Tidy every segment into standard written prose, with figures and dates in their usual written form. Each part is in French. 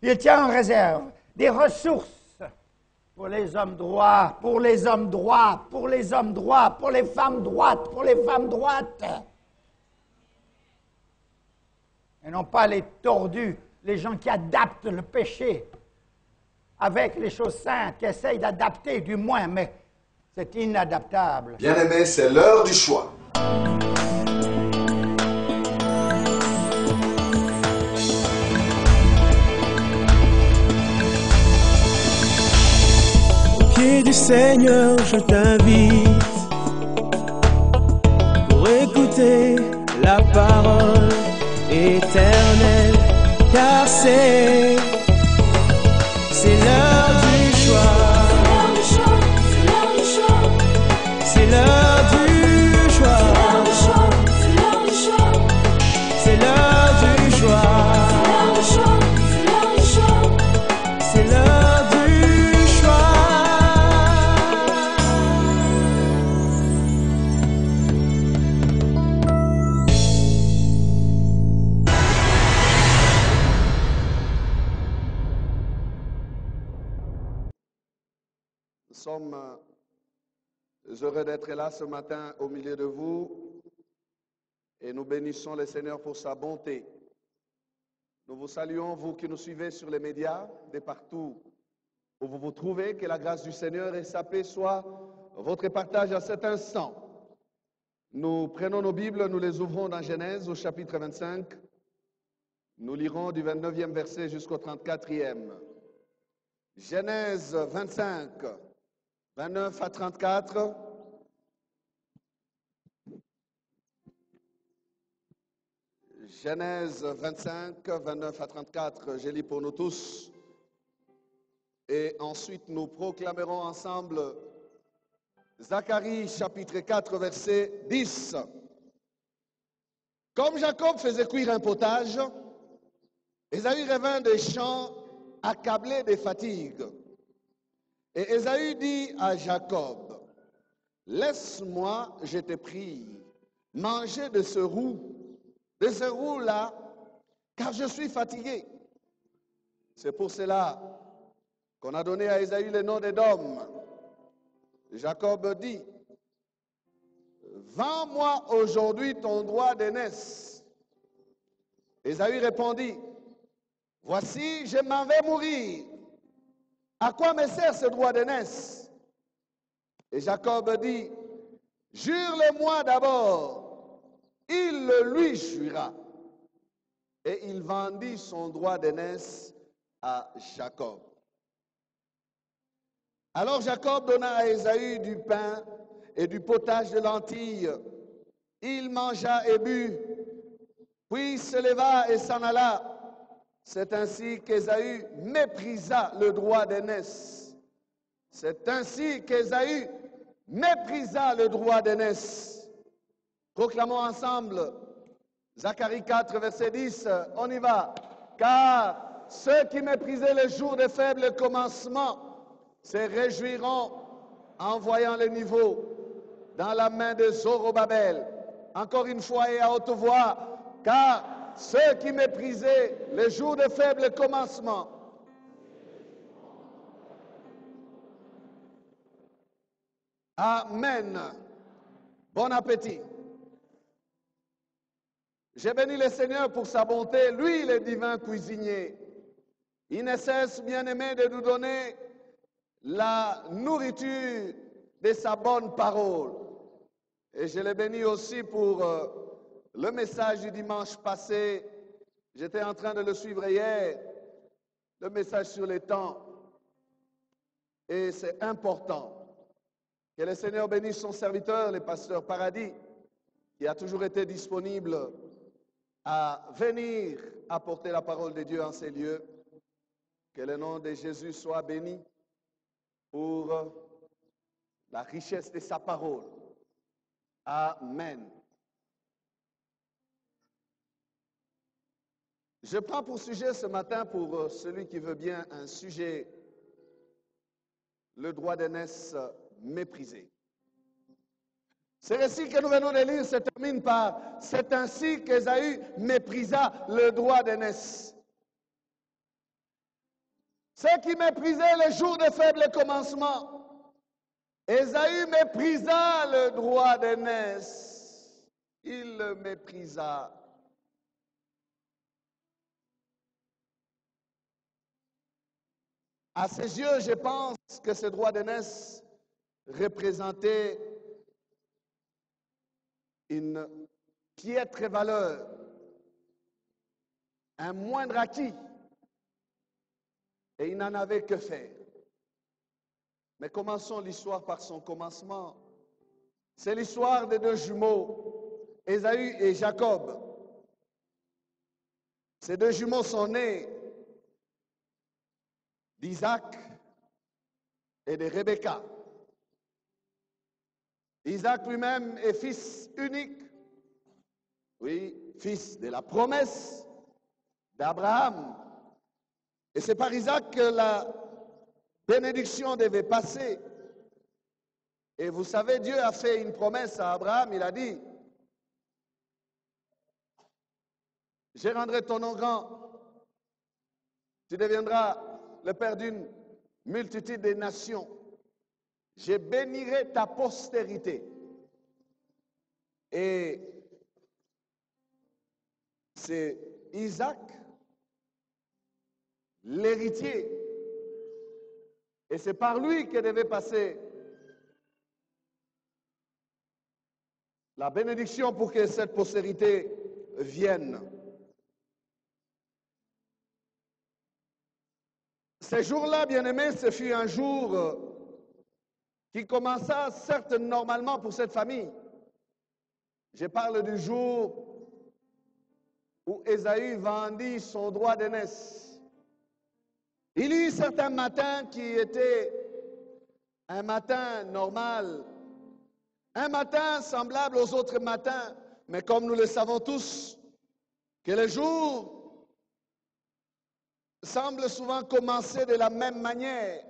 Il tient en réserve des ressources pour les hommes droits, pour les hommes droits, pour les hommes droits, pour les femmes droites, pour les femmes droites. Et non pas les tordus, les gens qui adaptent le péché avec les choses saintes, qui essayent d'adapter du moins, mais c'est inadaptable. Bien-aimés, c'est l'heure du choix. Au pied du Seigneur, je t'invite pour écouter la parole éternelle, car c'est l'heure du choix. C'est l'heure du choix. C'est l'heure du choix. C'est l'heure du choix. Nous sommes heureux d'être là ce matin au milieu de vous et nous bénissons le Seigneur pour sa bonté. Nous vous saluons, vous qui nous suivez sur les médias, de partout où vous vous trouvez. Que la grâce du Seigneur et sa paix soient votre partage à cet instant. Nous prenons nos Bibles, nous les ouvrons dans Genèse au chapitre 25. Nous lirons du 29e verset jusqu'au 34e. Genèse 25, 29 à 34. Genèse 25, 29 à 34, je lis pour nous tous. Et ensuite, nous proclamerons ensemble Zacharie chapitre 4, verset 10. Comme Jacob faisait cuire un potage, Ésaü revint des champs accablé de fatigue. Et Ésaü dit à Jacob, « Laisse-moi, je te prie, manger de ce roux-là, car je suis fatigué. » C'est pour cela qu'on a donné à Ésaü le nom d'Édom. Jacob dit, « Vends-moi aujourd'hui ton droit d'aînesse. » Ésaü répondit, « Voici, je m'en vais mourir. À quoi me sert ce droit d'aînesse? » Et Jacob dit, « Jure-le-moi d'abord. » Il le lui jura. Et il vendit son droit d'aînesse à Jacob. Alors Jacob donna à Ésaü du pain et du potage de lentilles. Il mangea et but, puis se leva et s'en alla. C'est ainsi qu'Ésaü méprisa le droit d'aînesse. C'est ainsi qu'Ésaü méprisa le droit d'aînesse. Proclamons ensemble Zacharie 4, verset 10. On y va. Car ceux qui méprisaient le jour des faibles commencements se réjouiront en voyant le niveau dans la main de Zorobabel. Encore une fois et à haute voix. Car ceux qui méprisaient les jours de faible commencement. Amen. Bon appétit. J'ai béni le Seigneur pour sa bonté, lui le divin cuisinier. Il ne cesse, bien-aimé, de nous donner la nourriture de sa bonne parole. Et je l'ai béni aussi pour le message du dimanche passé. J'étais en train de le suivre hier, le message sur les temps. Et c'est important que le Seigneur bénisse son serviteur, le pasteur Paradis, qui a toujours été disponible à venir apporter la parole de Dieu en ces lieux. Que le nom de Jésus soit béni pour la richesse de sa parole. Amen. Je prends pour sujet ce matin, pour celui qui veut bien, un sujet, le droit d'aînesse méprisé. Ce récit que nous venons de lire se termine par « C'est ainsi qu'Ésaü méprisa le droit d'aînesse ». Ceux qui méprisaient les jours de faible commencement, Ésaü méprisa le droit d'aînesse. Il le méprisa. À ses yeux, je pense que ce droit d'aînesse représentait une piètre valeur, un moindre acquis, et il n'en avait que faire. Mais commençons l'histoire par son commencement. C'est l'histoire des deux jumeaux, Ésaü et Jacob. Ces deux jumeaux sont nés d'Isaac et de Rebecca. Isaac lui-même est fils unique, oui, fils de la promesse d'Abraham. Et c'est par Isaac que la bénédiction devait passer. Et vous savez, Dieu a fait une promesse à Abraham, il a dit, je rendrai ton nom grand, tu deviendras le père d'une multitude de nations. Je bénirai ta postérité. Et c'est Isaac, l'héritier. Et c'est par lui que devait passer la bénédiction pour que cette postérité vienne. Ce jour-là, bien-aimés, ce fut un jour qui commença certes normalement pour cette famille. Je parle du jour où Ésaü vendit son droit d'aînesse. Il y eut certains matins qui étaient un matin normal, un matin semblable aux autres matins, mais comme nous le savons tous, que les jours semblent souvent commencer de la même manière,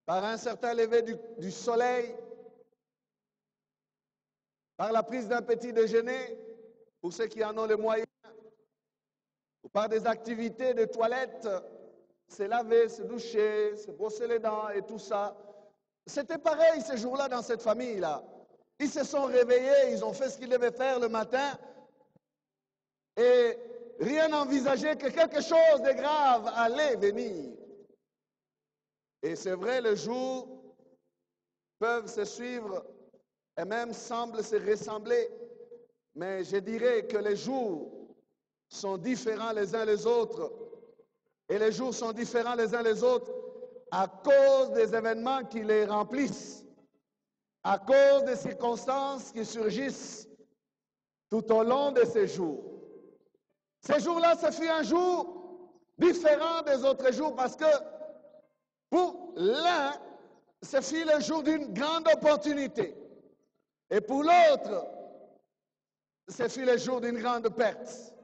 par un certain lever du soleil, par la prise d'un petit déjeuner, pour ceux qui en ont les moyens, ou par des activités de toilette, se laver, se doucher, se brosser les dents et tout ça. C'était pareil ces jours-là dans cette famille-là. Ils se sont réveillés, ils ont fait ce qu'ils devaient faire le matin, et rien n'envisageait que quelque chose de grave allait venir. Et c'est vrai, les jours peuvent se suivre et même semblent se ressembler, mais je dirais que les jours sont différents les uns les autres, et les jours sont différents les uns les autres à cause des événements qui les remplissent, à cause des circonstances qui surgissent tout au long de ces jours. Ces jours-là, ce fut un jour différent des autres jours parce que pour l'un, ce fut le jour d'une grande opportunité. Et pour l'autre, ce fut le jour d'une grande perte.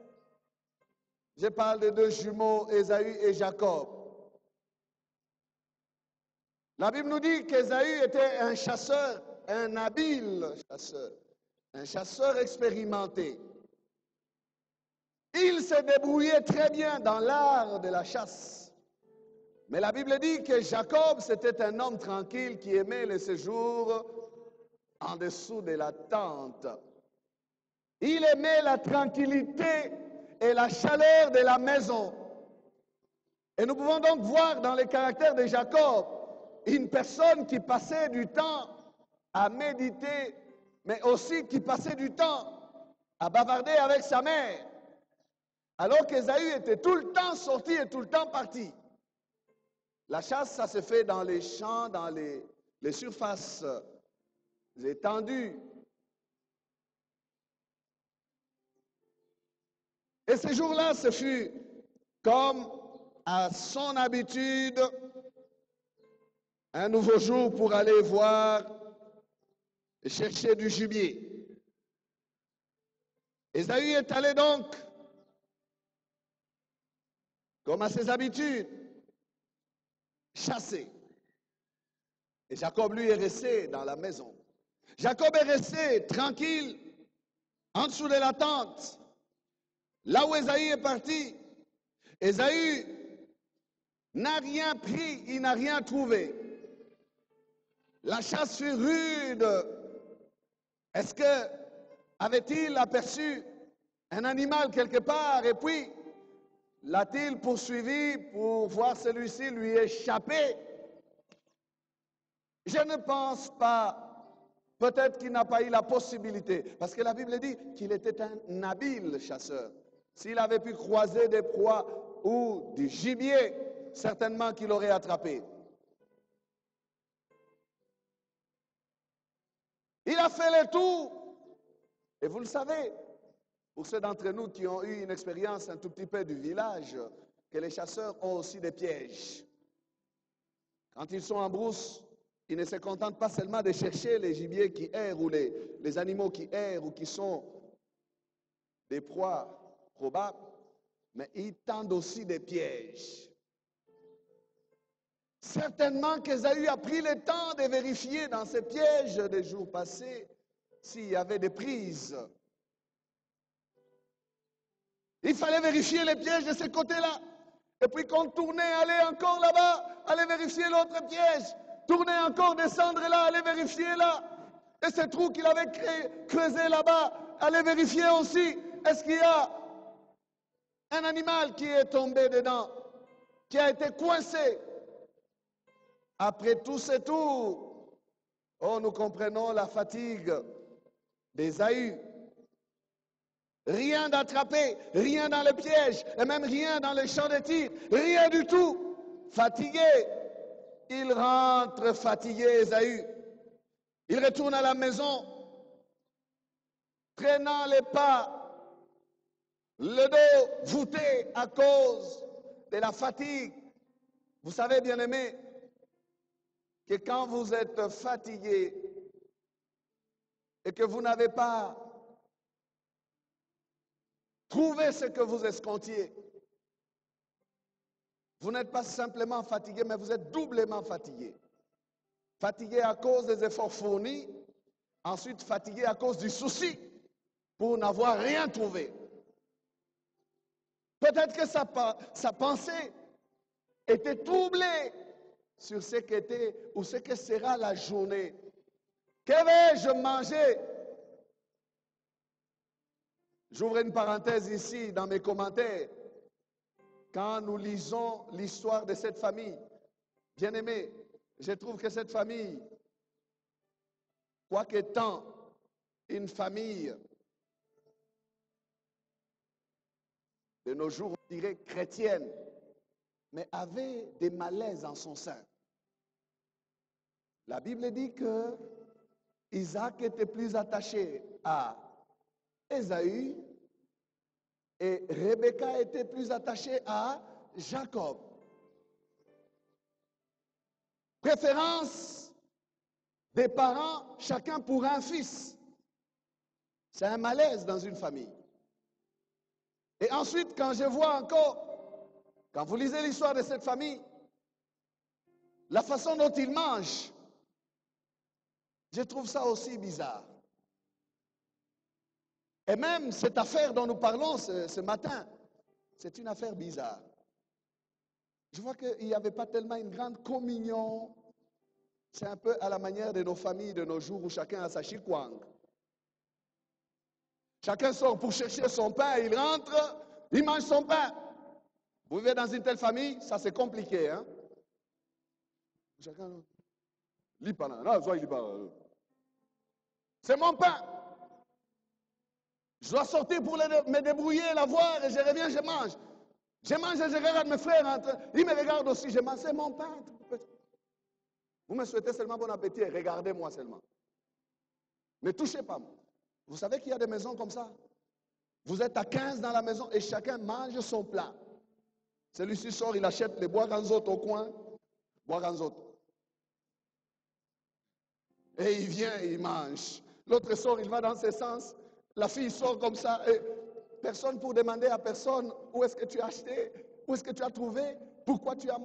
Je parle des deux jumeaux, Ésaü et Jacob. La Bible nous dit qu'Ésaü était un chasseur, un habile chasseur, un chasseur expérimenté. Il se débrouillait très bien dans l'art de la chasse. Mais la Bible dit que Jacob, c'était un homme tranquille qui aimait le séjour en dessous de la tente. Il aimait la tranquillité et la chaleur de la maison. Et nous pouvons donc voir dans le caractère de Jacob une personne qui passait du temps à méditer, mais aussi qui passait du temps à bavarder avec sa mère. Alors qu'Ésaü était tout le temps sorti et tout le temps parti. La chasse, ça se fait dans les champs, dans les surfaces étendues. Et ce jour-là, ce fut comme à son habitude, un nouveau jour pour aller voir et chercher du gibier. Ésaü est allé donc, comme à ses habitudes, chasser. Et Jacob, lui, est resté dans la maison. Jacob est resté tranquille, en dessous de la tente, là où Ésaü est parti. Ésaü n'a rien pris, il n'a rien trouvé. La chasse fut rude. Est-ce que avait-il aperçu un animal quelque part et puis l'a-t-il poursuivi pour voir celui-ci lui échapper? Je ne pense pas. Peut-être qu'il n'a pas eu la possibilité, parce que la Bible dit qu'il était un habile chasseur. S'il avait pu croiser des proies ou du gibier, certainement qu'il aurait attrapé. Il a fait le tour. Et vous le savez, pour ceux d'entre nous qui ont eu une expérience un tout petit peu du village, que les chasseurs ont aussi des pièges. Quand ils sont en brousse, ils ne se contentent pas seulement de chercher les gibiers qui errent ou les animaux qui errent ou qui sont des proies probables, mais ils tendent aussi des pièges. Certainement qu'Ésaü a pris le temps de vérifier dans ces pièges des jours passés s'il y avait des prises. Il fallait vérifier les pièges de ce côté-là. Et puis contourner, aller encore là-bas, aller vérifier l'autre piège. Tourner encore, descendre là, aller vérifier là. Et ce trou qu'il avait creusé là-bas, aller vérifier aussi. Est-ce qu'il y a un animal qui est tombé dedans, qui a été coincé? Après tous ces tours, oh, nous comprenons la fatigue d'Ésaü. Rien d'attrapé, rien dans le piège, et même rien dans le champ de tir, rien du tout. Fatigué, il rentre fatigué, Ésaü. Il retourne à la maison, traînant les pas, le dos voûté à cause de la fatigue. Vous savez, bien-aimés, que quand vous êtes fatigué et que vous n'avez pas trouvé ce que vous escomptiez, vous n'êtes pas simplement fatigué, mais vous êtes doublement fatigué. Fatigué à cause des efforts fournis, ensuite fatigué à cause du souci pour n'avoir rien trouvé. Peut-être que sa pensée était troublée sur ce qu'était ou ce que sera la journée. Que vais-je manger? J'ouvre une parenthèse ici dans mes commentaires. Quand nous lisons l'histoire de cette famille, bien aimé, je trouve que cette famille, quoique étant une famille de nos jours, on dirait chrétienne, mais avait des malaises en son sein. La Bible dit que Isaac était plus attaché à Ésaü et Rebecca était plus attachée à Jacob. Préférence des parents, chacun pour un fils. C'est un malaise dans une famille. Et ensuite, quand je vois encore, quand vous lisez l'histoire de cette famille, la façon dont ils mangent, je trouve ça aussi bizarre. Et même cette affaire dont nous parlons ce matin, c'est une affaire bizarre. Je vois qu'il n'y avait pas tellement une grande communion. C'est un peu à la manière de nos familles de nos jours où chacun a sa chikwang. Chacun sort pour chercher son pain, il rentre, il mange son pain. Vous vivez dans une telle famille, ça c'est compliqué, hein? Chacun, c'est mon pain. Je dois sortir pour me débrouiller, la voir, et je reviens, je mange. Je mange et je regarde mes frères entre. Ils me regardent aussi, je mange, c'est mon pain. Vous me souhaitez seulement bon appétit, regardez-moi seulement. Ne touchez pas moi. Vous savez qu'il y a des maisons comme ça? Vous êtes à 15 dans la maison et chacun mange son plat. Celui-ci sort, il achète les bois ganzotes au coin. Bois ganzotes. Et il vient, il mange. L'autre sort, il va dans ce sens. La fille sort comme ça. Et personne pour demander à personne où est-ce que tu as acheté, où est-ce que tu as trouvé, pourquoi tu as...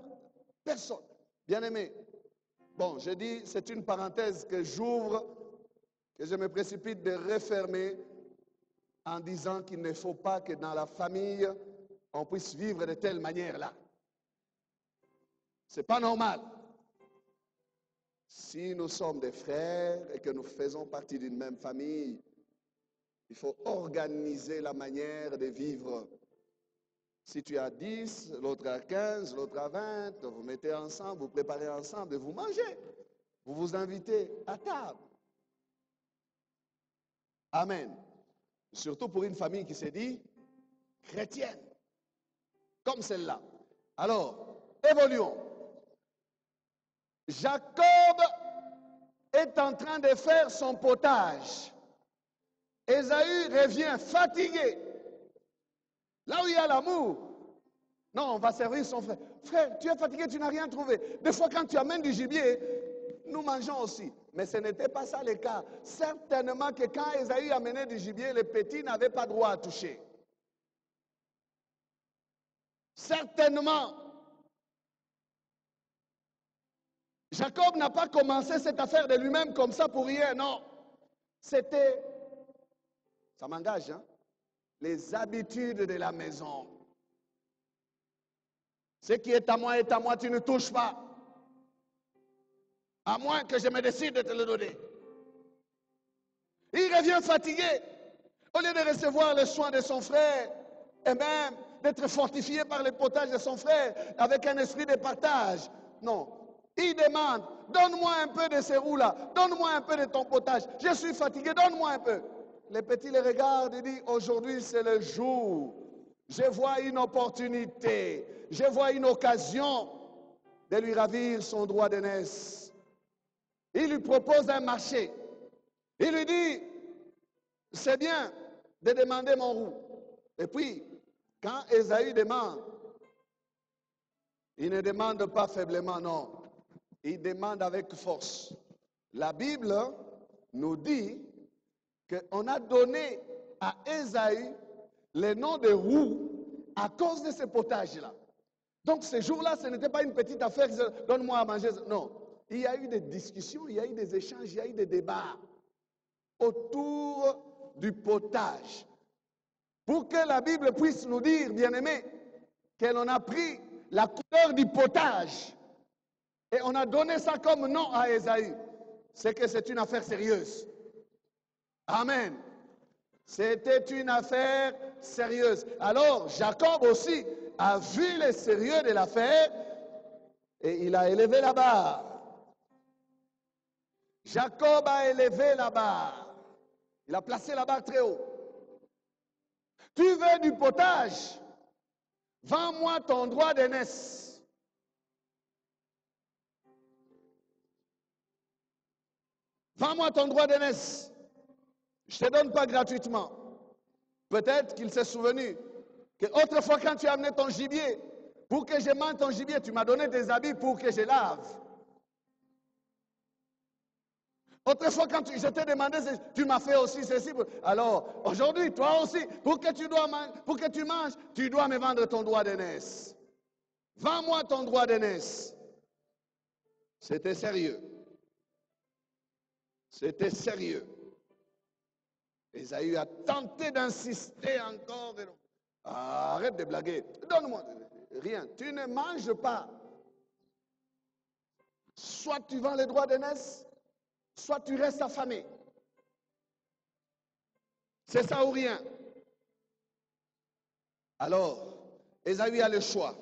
Personne. Bien-aimé. Bon, je dis, c'est une parenthèse que j'ouvre, que je me précipite de refermer en disant qu'il ne faut pas que dans la famille, on puisse vivre de telle manière-là. Ce n'est pas normal. Si nous sommes des frères et que nous faisons partie d'une même famille, il faut organiser la manière de vivre. Si tu as 10, l'autre a 15, l'autre a 20, vous mettez ensemble, vous préparez ensemble et vous mangez. Vous vous invitez à table. Amen. Surtout pour une famille qui s'est dit chrétienne, comme celle-là. Alors, évoluons. Jacob est en train de faire son potage. Ésaü revient fatigué. Là où il y a l'amour, non, on va servir son frère. Frère, tu es fatigué, tu n'as rien trouvé. Des fois, quand tu amènes du gibier, nous mangeons aussi. Mais ce n'était pas ça le cas. Certainement que quand Ésaü amenait du gibier, les petits n'avaient pas droit à toucher. Certainement. Jacob n'a pas commencé cette affaire de lui-même comme ça pour rien, non. C'était, ça m'engage, hein, les habitudes de la maison. Ce qui est à moi, tu ne touches pas. À moins que je me décide de te le donner. Il revient fatigué. Au lieu de recevoir les soins de son frère, et même d'être fortifié par le potage de son frère, avec un esprit de partage. Non. Il demande, donne-moi un peu de ces roues-là, donne-moi un peu de ton potage. Je suis fatigué, donne-moi un peu. Les petits les regardent et disent, aujourd'hui c'est le jour. Je vois une opportunité, je vois une occasion de lui ravir son droit d'aînesse. Il lui propose un marché. Il lui dit, c'est bien de demander mon roux. Et puis, quand Ésaü demande, il ne demande pas faiblement, non. Il demande avec force. La Bible nous dit qu'on a donné à Ésaü le nom de roux à cause de ce potage-là. Donc ce jour-là, ce n'était pas une petite affaire, donne-moi à manger. Non, il y a eu des discussions, il y a eu des échanges, il y a eu des débats autour du potage. Pour que la Bible puisse nous dire, bien-aimés, qu'elle en a pris la couleur du potage et on a donné ça comme nom à Ésaü, c'est que c'est une affaire sérieuse. Amen. C'était une affaire sérieuse. Alors, Jacob aussi a vu le sérieux de l'affaire et il a élevé la barre. Jacob a élevé la barre. Il a placé la barre très haut. Tu veux du potage? Vends-moi ton droit d'aînesse. Vends-moi ton droit d'aînesse. Je ne te donne pas gratuitement. Peut-être qu'il s'est souvenu que autrefois quand tu as amené ton gibier, pour que je mange ton gibier, tu m'as donné des habits pour que je lave. Autrefois quand je t'ai demandé, tu m'as fait aussi ceci. Alors, aujourd'hui, toi aussi, pour que tu manges, tu dois me vendre ton droit d'aînesse. Vends-moi ton droit d'aînesse. C'était sérieux. C'était sérieux. Ésaü a tenté d'insister encore. Arrête de blaguer. Donne-moi rien. Tu ne manges pas. Soit tu vends les droits d'aînesse, soit tu restes affamé. C'est ça ou rien. Alors, Ésaü a le choix.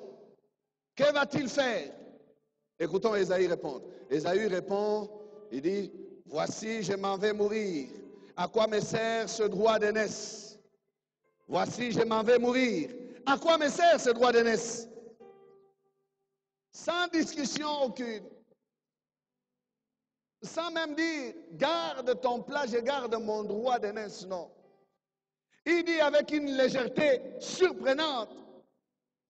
Que va-t-il faire? Écoutons Ésaü répondre. Ésaü répond, il dit, voici, je m'en vais mourir. À quoi me sert ce droit d'aînesse? Voici, je m'en vais mourir. À quoi me sert ce droit d'aînesse? Sans discussion aucune. Sans même dire, garde ton plat, je garde mon droit d'aînesse. Non. Il dit avec une légèreté surprenante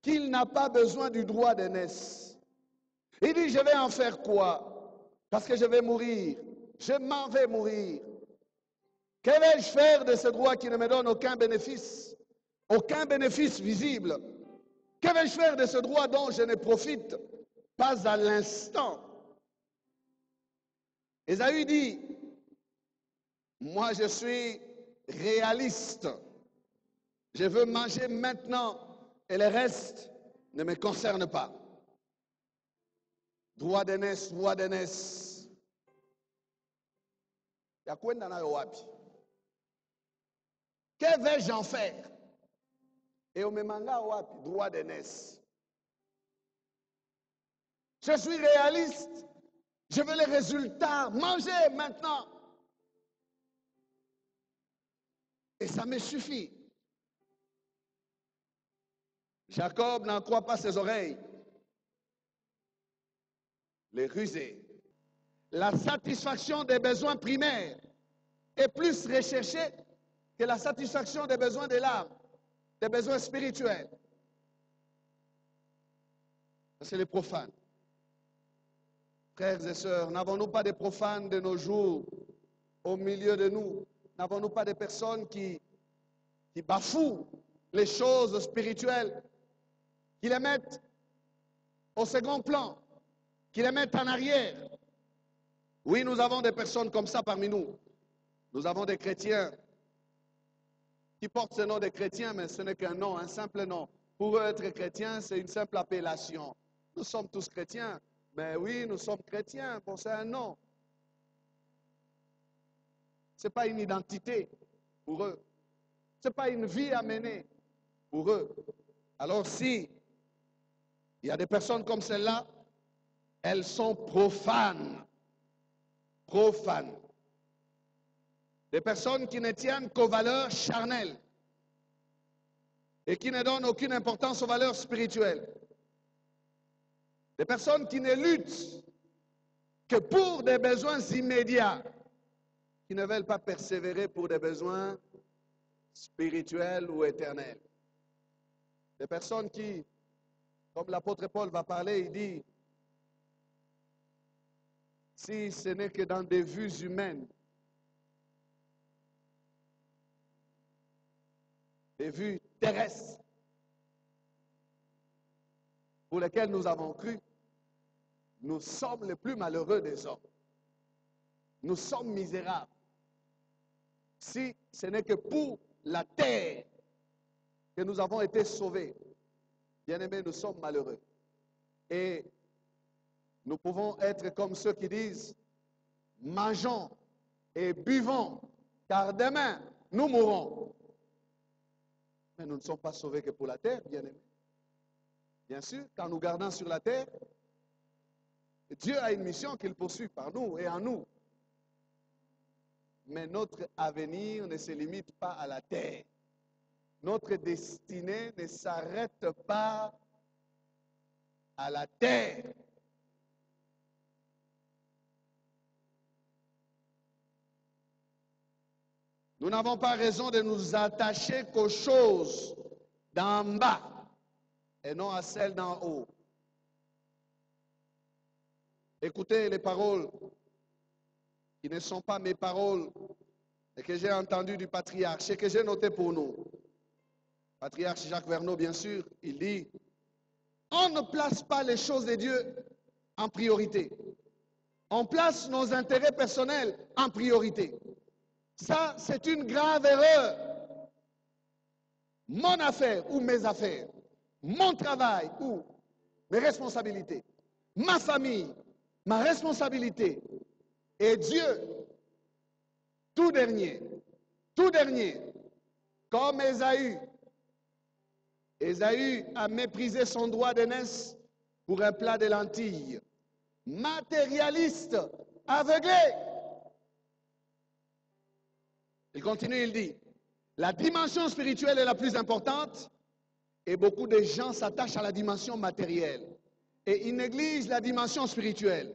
qu'il n'a pas besoin du droit d'aînesse. Il dit, je vais en faire quoi? Parce que je vais mourir. Je m'en vais mourir. Que vais-je faire de ce droit qui ne me donne aucun bénéfice visible? Que vais-je faire de ce droit dont je ne profite pas à l'instant? Ésaü dit, moi je suis réaliste. Je veux manger maintenant et le reste ne me concerne pas. Droit d'aînesse, roi d'aînesse. Ya kwenda nayo wapi? Que vais-je en faire? Et au memanga wapi? Droit d'aînesse. Je suis réaliste. Je veux les résultats. Manger maintenant. Et ça me suffit. Jacob n'en croit pas ses oreilles. Les rusés. La satisfaction des besoins primaires est plus recherchée que la satisfaction des besoins de l'âme, des besoins spirituels. C'est les profanes. Frères et sœurs, n'avons-nous pas des profanes de nos jours au milieu de nous? N'avons-nous pas des personnes qui bafouent les choses spirituelles, qui les mettent au second plan, qui les mettent en arrière? Oui, nous avons des personnes comme ça parmi nous. Nous avons des chrétiens qui portent ce nom de chrétiens, mais ce n'est qu'un nom, un simple nom. Pour eux, être chrétien, c'est une simple appellation. Nous sommes tous chrétiens. Mais oui, nous sommes chrétiens. Bon, c'est un nom. Ce n'est pas une identité pour eux. Ce n'est pas une vie à mener pour eux. Alors si il y a des personnes comme celle-là, elles sont profanes. Profanes. Des personnes qui ne tiennent qu'aux valeurs charnelles et qui ne donnent aucune importance aux valeurs spirituelles. Des personnes qui ne luttent que pour des besoins immédiats, qui ne veulent pas persévérer pour des besoins spirituels ou éternels. Des personnes qui, comme l'apôtre Paul va parler, il dit, si ce n'est que dans des vues humaines, des vues terrestres, pour lesquelles nous avons cru, nous sommes les plus malheureux des hommes. Nous sommes misérables. Si ce n'est que pour la terre que nous avons été sauvés, bien-aimés, nous sommes malheureux. Et nous pouvons être comme ceux qui disent, mangeons et buvons, car demain, nous mourrons. Mais nous ne sommes pas sauvés que pour la terre, bien-aimés. Bien sûr, quand nous gardons sur la terre, Dieu a une mission qu'il poursuit par nous et en nous. Mais notre avenir ne se limite pas à la terre. Notre destinée ne s'arrête pas à la terre. Nous n'avons pas raison de nous attacher qu'aux choses d'en bas et non à celles d'en haut. Écoutez les paroles qui ne sont pas mes paroles et que j'ai entendues du patriarche et que j'ai noté pour nous. Patriarche Jacques Verneau, bien sûr, il dit, on ne place pas les choses de Dieu en priorité. On place nos intérêts personnels en priorité. Ça, c'est une grave erreur. Mon affaire ou mes affaires, mon travail ou mes responsabilités, ma famille, ma responsabilité, et Dieu, tout dernier, comme Ésaü. Ésaü a méprisé son droit d'aînesse pour un plat de lentilles. Matérialiste, aveuglé. Il continue, il dit, la dimension spirituelle est la plus importante et beaucoup de gens s'attachent à la dimension matérielle et ils négligent la dimension spirituelle.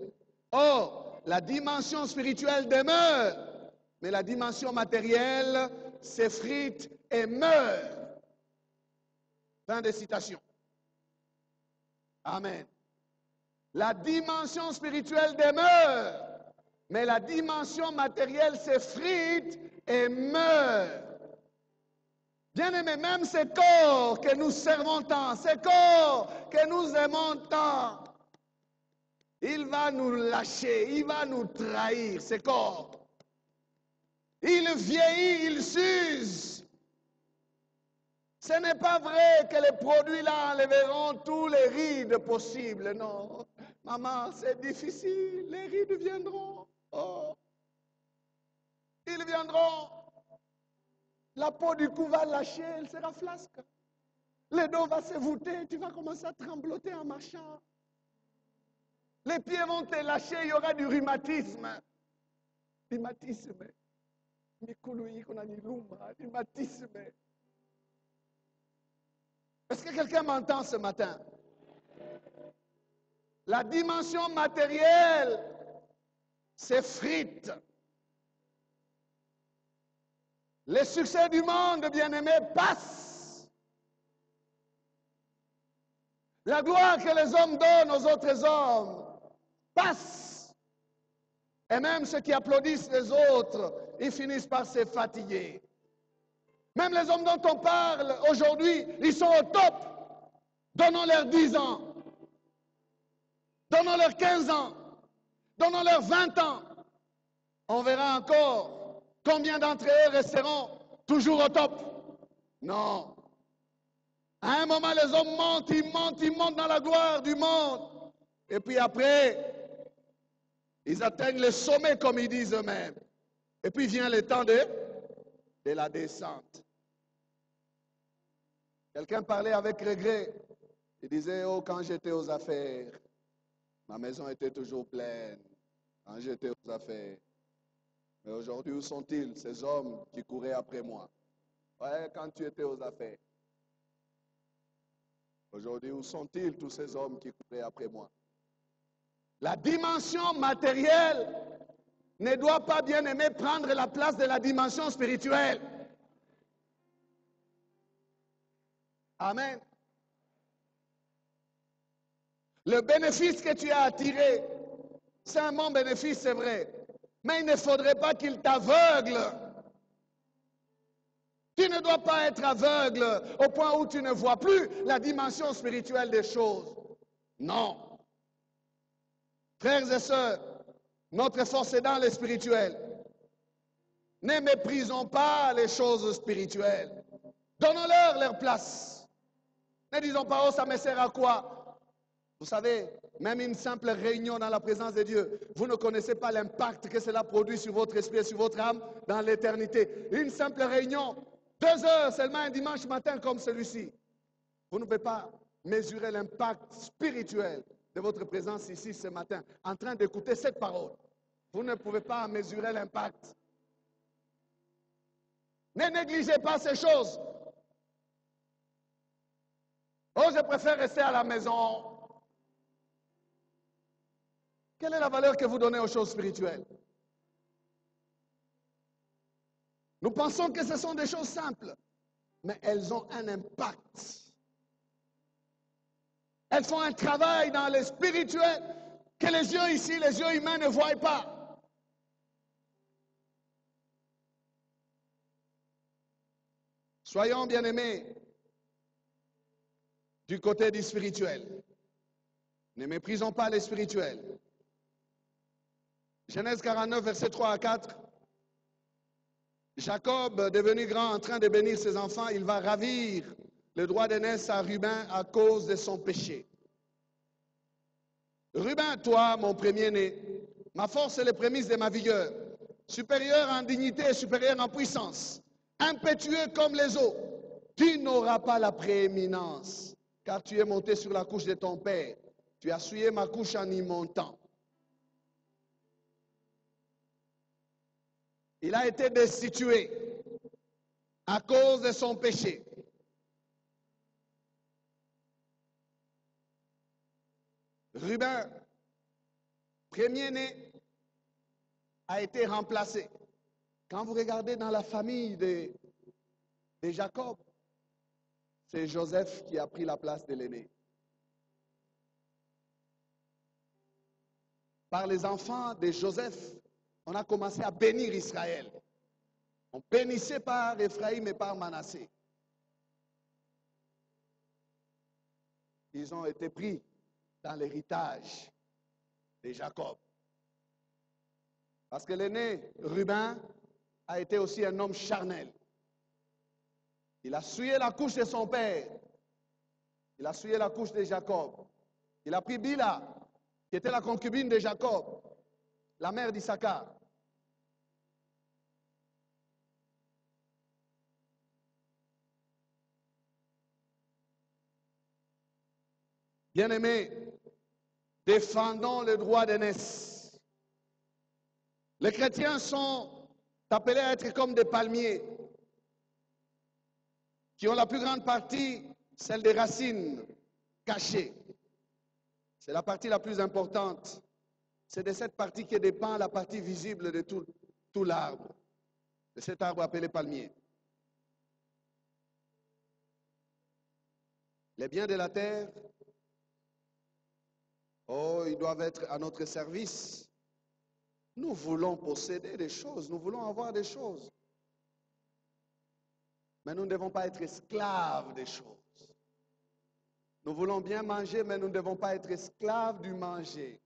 Or, la dimension spirituelle demeure, mais la dimension matérielle s'effrite et meurt. Fin de citation. Amen. La dimension spirituelle demeure, mais la dimension matérielle s'effrite et meurt. Bien-aimés, même ce corps que nous servons tant, ce corps que nous aimons tant, il va nous lâcher, il va nous trahir, ce corps. Il vieillit, il s'use. Ce n'est pas vrai que les produits là enlèveront tous les rides possibles, non. Maman, c'est difficile, les rides viendront. Oh. Ils viendront. La peau du cou va lâcher, elle sera flasque. Le dos va se voûter, tu vas commencer à trembloter en marchant. Les pieds vont te lâcher, il y aura du rhumatisme. Rhumatisme. Rhumatisme. Est-ce que quelqu'un m'entend ce matin? La dimension matérielle s'effrite. Les succès du monde, bien-aimés, passent. La gloire que les hommes donnent aux autres hommes passe. Et même ceux qui applaudissent les autres, ils finissent par se fatiguer. Même les hommes dont on parle aujourd'hui, ils sont au top. Donnons-leur 10 ans. Donnons-leur 15 ans. Donnons-leur 20 ans. On verra encore combien d'entre eux resteront toujours au top. Non. À un moment, les hommes montent, ils montent dans la gloire du monde. Et puis après, ils atteignent le sommet, comme ils disent eux-mêmes. Et puis vient le temps de la descente. Quelqu'un parlait avec regret. Il disait, oh, quand j'étais aux affaires, ma maison était toujours pleine. Quand j'étais aux affaires. Mais aujourd'hui, où sont-ils, ces hommes qui couraient après moi? Ouais, quand tu étais aux affaires. Aujourd'hui, où sont-ils, tous ces hommes qui couraient après moi? La dimension matérielle ne doit pas, bien aimé, prendre la place de la dimension spirituelle. Amen. Le bénéfice que tu as attiré, c'est un bon bénéfice, c'est vrai. Mais il ne faudrait pas qu'il t'aveugle. Tu ne dois pas être aveugle au point où tu ne vois plus la dimension spirituelle des choses. Non. Frères et sœurs, notre force est dans le spirituel. Ne méprisons pas les choses spirituelles. Donnons-leur leur place. Ne disons pas, oh, ça me sert à quoi? Vous savez, même une simple réunion dans la présence de Dieu, vous ne connaissez pas l'impact que cela produit sur votre esprit et sur votre âme dans l'éternité. Une simple réunion, 2 heures seulement un dimanche matin comme celui-ci. Vous ne pouvez pas mesurer l'impact spirituel de votre présence ici ce matin, en train d'écouter cette parole. Vous ne pouvez pas mesurer l'impact. Ne négligez pas ces choses. Oh, je préfère rester à la maison. Quelle est la valeur que vous donnez aux choses spirituelles? Nous pensons que ce sont des choses simples, mais elles ont un impact. Elles font un travail dans le spirituel que les yeux ici, les yeux humains ne voient pas. Soyons bien-aimés du côté du spirituel. Ne méprisons pas les spirituels. Genèse 49, versets 3 à 4. Jacob, devenu grand, en train de bénir ses enfants, il va ravir le droit d'aînesse à Ruben à cause de son péché. Ruben, toi, mon premier-né, ma force est les prémices de ma vigueur, supérieur en dignité et supérieur en puissance, impétueux comme les eaux, tu n'auras pas la prééminence, car tu es monté sur la couche de ton père, tu as souillé ma couche en y montant. Il a été destitué à cause de son péché. Ruben, premier-né, a été remplacé. Quand vous regardez dans la famille de Jacob, c'est Joseph qui a pris la place de l'aîné. Par les enfants de Joseph, on a commencé à bénir Israël. On bénissait par Ephraïm et par Manassé. Ils ont été pris dans l'héritage de Jacob. Parce que l'aîné, Ruben, a été aussi un homme charnel. Il a souillé la couche de son père. Il a souillé la couche de Jacob. Il a pris Bila. qui était la concubine de Jacob, la mère d'Issachar. Bien-aimés, défendons le droit d'aînesse. Les chrétiens sont appelés à être comme des palmiers qui ont la plus grande partie, celle des racines cachées. C'est la partie la plus importante. C'est de cette partie que dépend la partie visible de tout l'arbre, de cet arbre appelé palmier. Les biens de la terre, oh, ils doivent être à notre service. Nous voulons posséder des choses, nous voulons avoir des choses. Mais nous ne devons pas être esclaves des choses. Nous voulons bien manger, mais nous ne devons pas être esclaves du manger.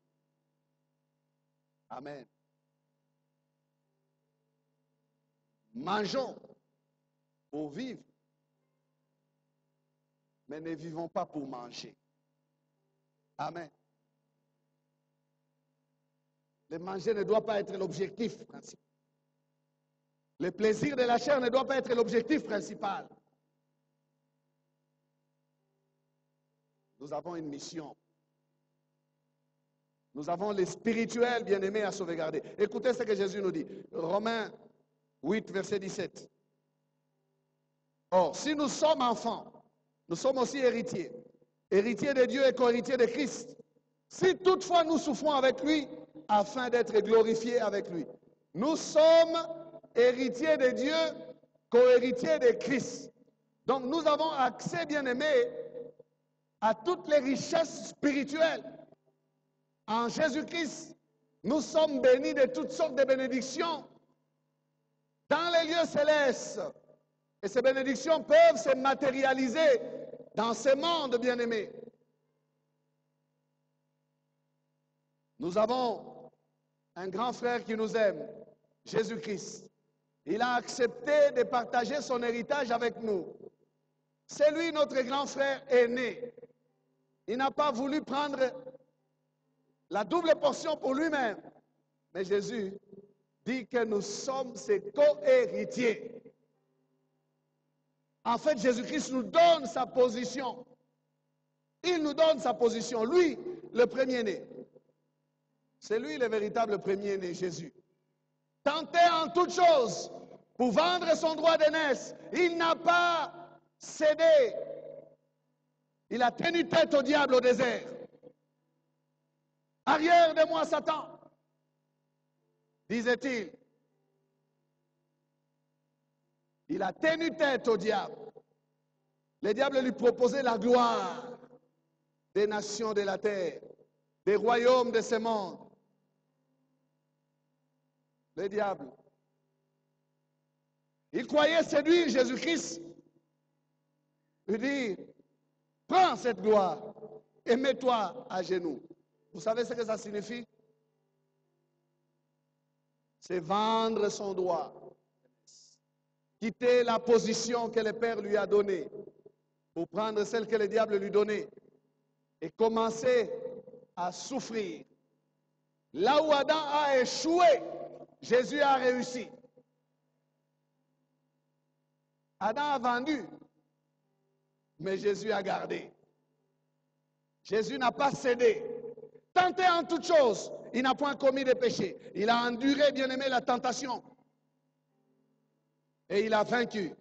Amen. Mangeons pour vivre, mais ne vivons pas pour manger. Amen. Le manger ne doit pas être l'objectif principal. Le plaisir de la chair ne doit pas être l'objectif principal. Nous avons une mission. Nous avons les spirituels bien-aimés à sauvegarder. Écoutez ce que Jésus nous dit. Romains 8, verset 17. Or, si nous sommes enfants, nous sommes aussi héritiers. Héritiers de Dieu et co-héritiers de Christ. Si toutefois nous souffrons avec lui, afin d'être glorifiés avec lui. Nous sommes héritiers de Dieu, co-héritiers de Christ. Donc nous avons accès, bien-aimés, à toutes les richesses spirituelles. En Jésus-Christ, nous sommes bénis de toutes sortes de bénédictions dans les lieux célestes. Et ces bénédictions peuvent se matérialiser dans ce monde, bien-aimés. Nous avons un grand frère qui nous aime, Jésus-Christ. Il a accepté de partager son héritage avec nous. C'est lui notre grand frère aîné. Il n'a pas voulu prendre la double portion pour lui-même. Mais Jésus dit que nous sommes ses co-héritiers. En fait, Jésus-Christ nous donne sa position. Il nous donne sa position. Lui, le premier-né. C'est lui le véritable premier-né, Jésus. Tenté en toutes choses pour vendre son droit d'aînesse. Il n'a pas cédé. Il a tenu tête au diable au désert. Arrière de moi, Satan, disait-il. Il a tenu tête au diable. Le diable lui proposait la gloire des nations de la terre, des royaumes de ce monde. Le diable. Il croyait séduire Jésus-Christ. Il dit, prends cette gloire et mets-toi à genoux. Vous savez ce que ça signifie? C'est vendre son droit. Quitter la position que le Père lui a donnée pour prendre celle que le diable lui donnait et commencer à souffrir. Là où Adam a échoué, Jésus a réussi. Adam a vendu, mais Jésus a gardé. Jésus n'a pas cédé. Tenté en toutes choses, il n'a point commis de péché. Il a enduré, bien-aimé, la tentation. Et il a vaincu.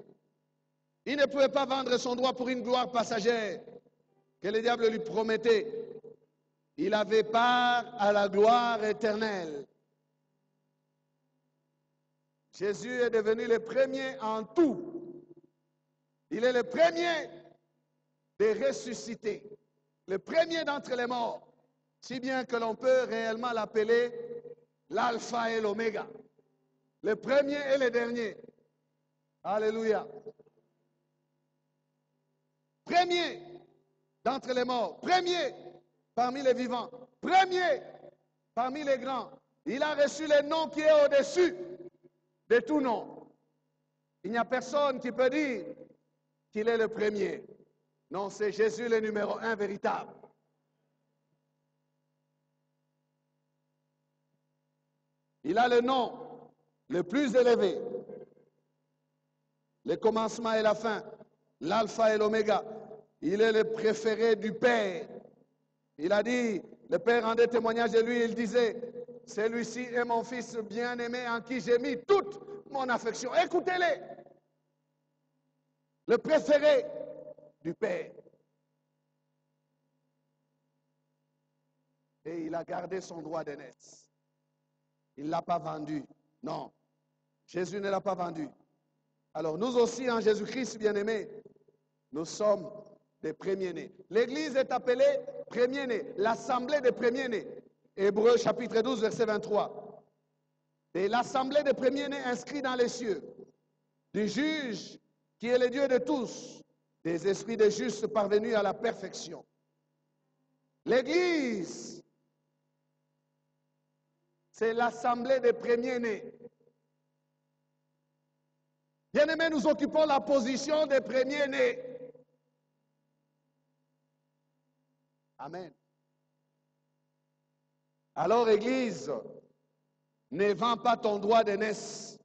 Il ne pouvait pas vendre son droit pour une gloire passagère que le diable lui promettait. Il avait part à la gloire éternelle. Jésus est devenu le premier en tout. Il est le premier des ressuscités, le premier d'entre les morts, si bien que l'on peut réellement l'appeler l'alpha et l'oméga, le premier et le dernier. Alléluia. Premier d'entre les morts, premier parmi les vivants, premier parmi les grands. Il a reçu le nom qui est au-dessus de tout nom. Il n'y a personne qui peut dire qu'il est le premier. Non, c'est Jésus le numéro 1 véritable. Il a le nom le plus élevé, le commencement et la fin, l'alpha et l'oméga. Il est le préféré du Père. Il a dit, le Père rendait témoignage de lui, il disait, celui-ci est mon fils bien-aimé en qui j'ai mis toute mon affection. Écoutez-les. Le préféré du Père. Et il a gardé son droit d'aînesse. Il ne l'a pas vendu. Non. Jésus ne l'a pas vendu. Alors nous aussi en Jésus-Christ, bien-aimés, nous sommes des premiers-nés. L'Église est appelée premier-né, l'assemblée des premiers-nés. Hébreux chapitre 12, verset 23. Et l'assemblée des premiers-nés inscrits dans les cieux, du juge qui est le Dieu de tous, des esprits des justes parvenus à la perfection. L'Église, c'est l'assemblée des premiers-nés. Bien-aimés, nous occupons la position des premiers-nés. Amen. Alors, Église, ne vends pas ton droit d'aînesse.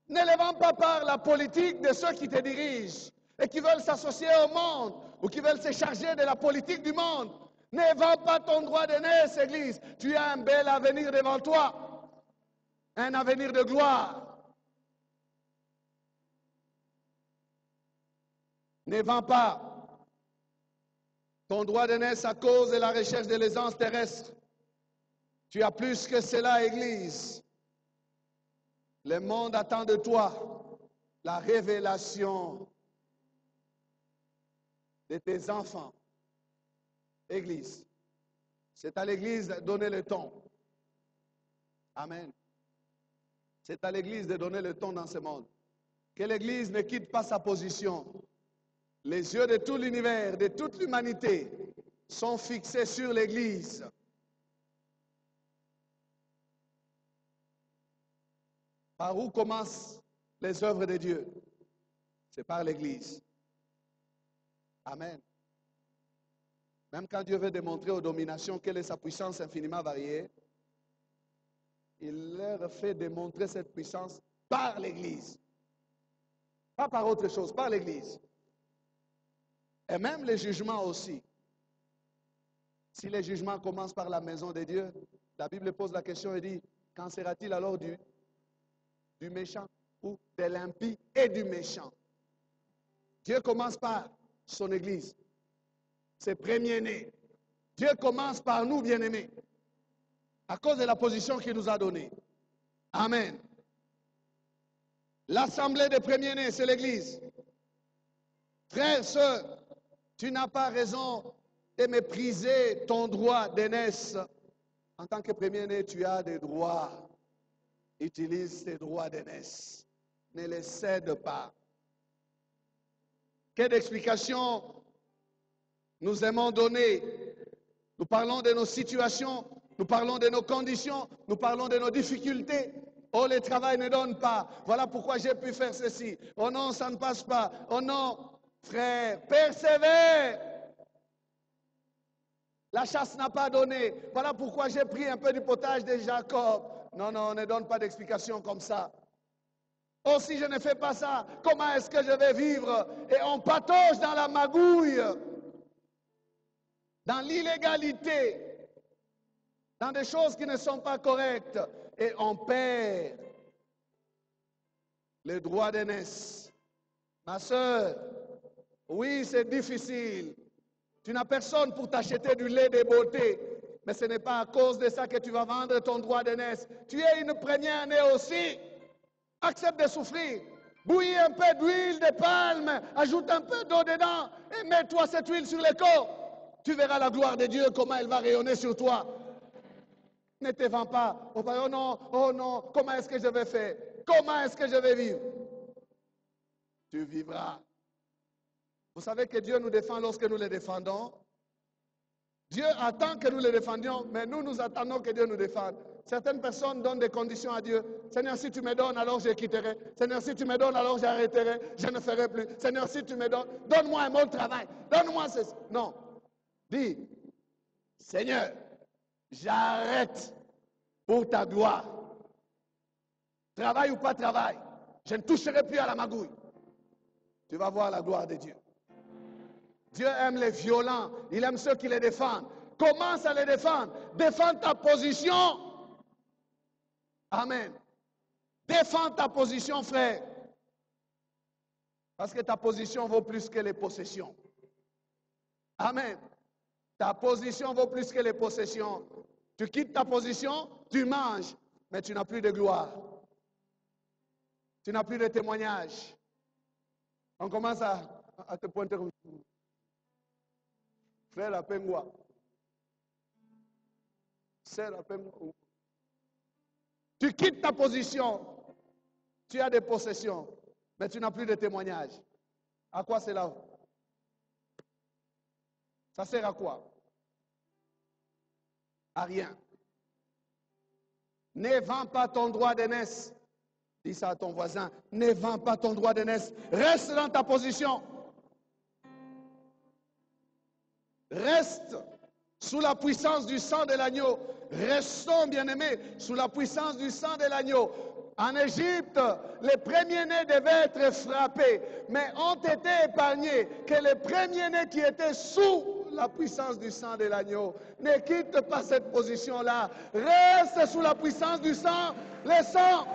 Ne le vends pas par la politique de ceux qui te dirigent et qui veulent s'associer au monde ou qui veulent se charger de la politique du monde. Ne vends pas ton droit d'aînesse, Église. Tu as un bel avenir devant toi. Un avenir de gloire. Ne vends pas ton droit d'aînesse à cause de la recherche de l'aisance terrestre. Tu as plus que cela, Église. Le monde attend de toi la révélation de tes enfants. Église. C'est à l'Église de donner le ton. Amen. C'est à l'Église de donner le ton dans ce monde. Que l'Église ne quitte pas sa position. Les yeux de tout l'univers, de toute l'humanité, sont fixés sur l'Église. Par où commencent les œuvres de Dieu? C'est par l'Église. Amen. Même quand Dieu veut démontrer aux dominations quelle est sa puissance infiniment variée, il leur fait démontrer cette puissance par l'Église. Pas par autre chose, par l'Église. Et même les jugements aussi. Si les jugements commencent par la maison de Dieu, la Bible pose la question et dit, qu'en sera-t-il alors du méchant ou de l'impie et du méchant? Dieu commence par son Église, ses premiers-nés. Dieu commence par nous, bien-aimés, à cause de la position qu'il nous a donnée. Amen. L'assemblée des premiers-nés, c'est l'Église. Frères, sœurs, tu n'as pas raison de mépriser ton droit d'aînesse. En tant que premier-né, tu as des droits. Utilise tes droits d'aînesse. Ne les cède pas. Quelle explication nous aimons donner? Nous parlons de nos situations, nous parlons de nos conditions, nous parlons de nos difficultés. Oh, le travail ne donne pas. Voilà pourquoi j'ai pu faire ceci. Oh non, ça ne passe pas. Oh non, frère, persévère. La chasse n'a pas donné. Voilà pourquoi j'ai pris un peu du potage de Jacob. Non, non, ne donne pas d'explication comme ça. Oh, si je ne fais pas ça, comment est-ce que je vais vivre? Et on patauge dans la magouille, dans l'illégalité, dans des choses qui ne sont pas correctes. Et on perd les droits d'aînesse. Ma soeur, oui, c'est difficile. Tu n'as personne pour t'acheter du lait de beauté. Mais ce n'est pas à cause de ça que tu vas vendre ton droit d'aînesse. Tu es une première-née aussi. Accepte de souffrir. Bouillis un peu d'huile de palme. Ajoute un peu d'eau dedans. Et mets-toi cette huile sur le corps. Tu verras la gloire de Dieu, comment elle va rayonner sur toi. Ne te vends pas. Oh non, comment est-ce que je vais faire? Comment est-ce que je vais vivre? Tu vivras. Vous savez que Dieu nous défend lorsque nous le défendons. Dieu attend que nous le défendions, mais nous attendons que Dieu nous défende. Certaines personnes donnent des conditions à Dieu. Seigneur, si tu me donnes, alors je quitterai. Seigneur, si tu me donnes, alors j'arrêterai. Je ne ferai plus. Seigneur, si tu me donnes, donne-moi un bon travail. Donne-moi ceci. Non. Dis, Seigneur, j'arrête pour ta gloire. Travail ou pas travail, je ne toucherai plus à la magouille. Tu vas voir la gloire de Dieu. Dieu aime les violents, il aime ceux qui les défendent. Commence à les défendre. Défends ta position. Amen. Défends ta position, frère. Parce que ta position vaut plus que les possessions. Amen. Ta position vaut plus que les possessions. Tu quittes ta position, tu manges, mais tu n'as plus de gloire. Tu n'as plus de témoignage. On commence à te pointer comme frère la pengua. C'est la pengua. Tu quittes ta position. Tu as des possessions, mais tu n'as plus de témoignage. À quoi cela? Ça sert à quoi? À rien. Ne vends pas ton droit d'aînesse. Dis ça à ton voisin. Ne vends pas ton droit d'aînesse. Reste dans ta position. Reste sous la puissance du sang de l'agneau. Restons, bien-aimés, sous la puissance du sang de l'agneau. En Égypte, les premiers-nés devaient être frappés, mais ont été épargnés. Que les premiers-nés qui étaient sous la puissance du sang de l'agneau ne quittent pas cette position-là. Reste sous la puissance du sang, le sang.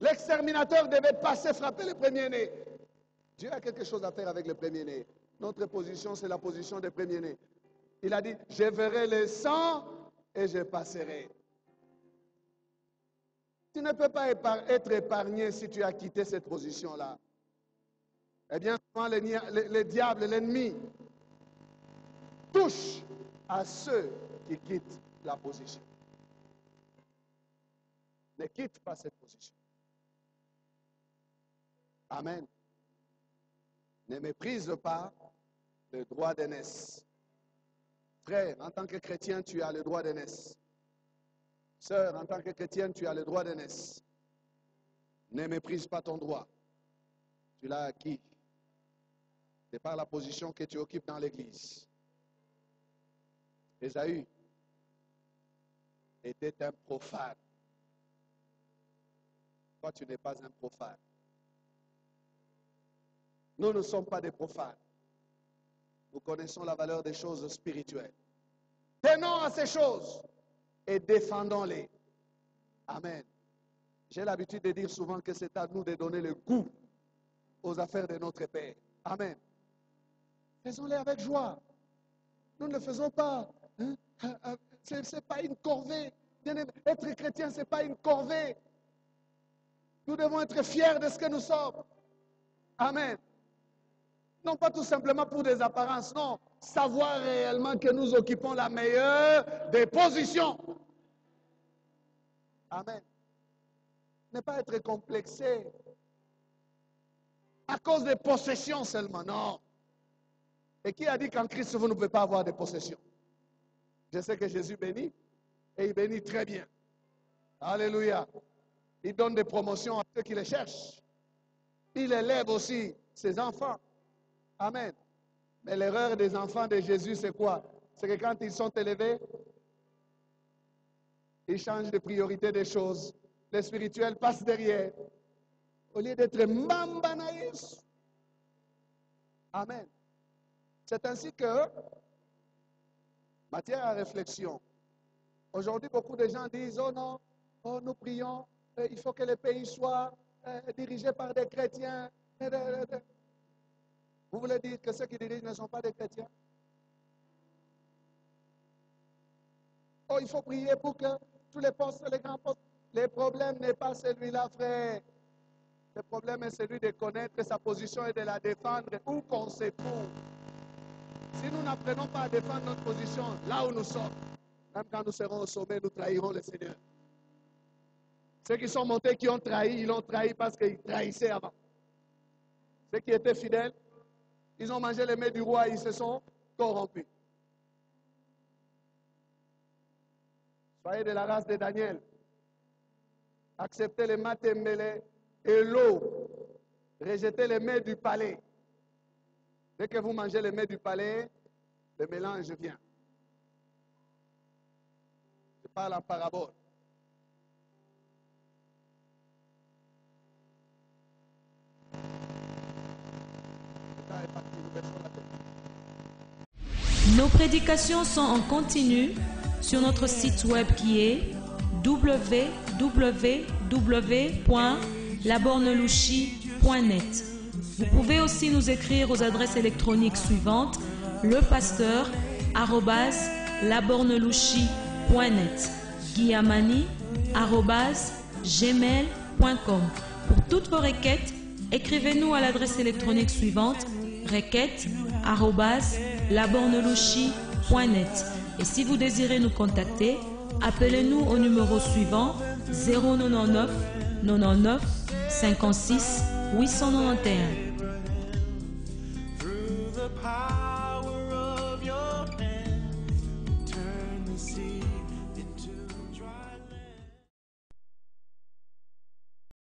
L'exterminateur devait passer frapper les premiers-nés. Dieu a quelque chose à faire avec les premiers-nés. Notre position, c'est la position des premiers-nés. Il a dit, je verrai le sang et je passerai. Tu ne peux pas être épargné si tu as quitté cette position-là. Eh bien, souvent, le diable, l'ennemi, touche à ceux qui quittent la position. Ne quitte pas cette position. Amen. Ne méprise pas le droit d'aînesse. Frère, en tant que chrétien, tu as le droit d'aînesse. Sœur, en tant que chrétienne, tu as le droit d'aînesse. Ne méprise pas ton droit. Tu l'as acquis. C'est par la position que tu occupes dans l'église. Ésaü était un profane. Toi, tu n'es pas un profane. Nous ne sommes pas des profanes. Nous connaissons la valeur des choses spirituelles. Tenons à ces choses et défendons-les. Amen. J'ai l'habitude de dire souvent que c'est à nous de donner le goût aux affaires de notre Père. Amen. Faisons-les avec joie. Nous ne le faisons pas. Hein? Ce n'est pas une corvée. Être chrétien, ce n'est pas une corvée. Nous devons être fiers de ce que nous sommes. Amen. Non pas tout simplement pour des apparences, non. Savoir réellement que nous occupons la meilleure des positions. Amen. Ne pas être complexé à cause des possessions seulement, non. Et qui a dit qu'en Christ, vous ne pouvez pas avoir de possessions? Je sais que Jésus bénit, et il bénit très bien. Alléluia. Il donne des promotions à ceux qui les cherchent. Il élève aussi ses enfants. Amen. Mais l'erreur des enfants de Jésus, c'est quoi? C'est que quand ils sont élevés, ils changent de priorité des choses. Les spirituels passent derrière. Au lieu d'être mambanaïs. Amen. C'est ainsi que, matière à réflexion, aujourd'hui beaucoup de gens disent, oh non, oh, nous prions, il faut que les pays soient dirigés par des chrétiens. Vous voulez dire que ceux qui dirigent ne sont pas des chrétiens? Oh, il faut prier pour que tous les postes, les grands postes. Le problème n'est pas celui-là, frère. Le problème est celui de connaître sa position et de la défendre où qu'on se trouve. Si nous n'apprenons pas à défendre notre position là où nous sommes, même quand nous serons au sommet, nous trahirons le Seigneur. Ceux qui sont montés, qui ont trahi, ils l'ont trahi parce qu'ils trahissaient avant. Ceux qui étaient fidèles, ils ont mangé les mets du roi et ils se sont corrompus. Soyez de la race de Daniel. Acceptez les matembele et l'eau. Rejetez les mets du palais. Dès que vous mangez les mets du palais, le mélange vient. parle en parabole. Nos prédications sont en continu sur notre site web qui est www.labornelouchi.net. Vous pouvez aussi nous écrire aux adresses électroniques suivantes: lepasteur@labornelouchi.net, guillamani@gmail.com. Pour toutes vos requêtes, écrivez-nous à l'adresse électronique suivante: requêtes@labornelouchi.net. Et si vous désirez nous contacter, appelez-nous au numéro suivant: 099 99 56 891.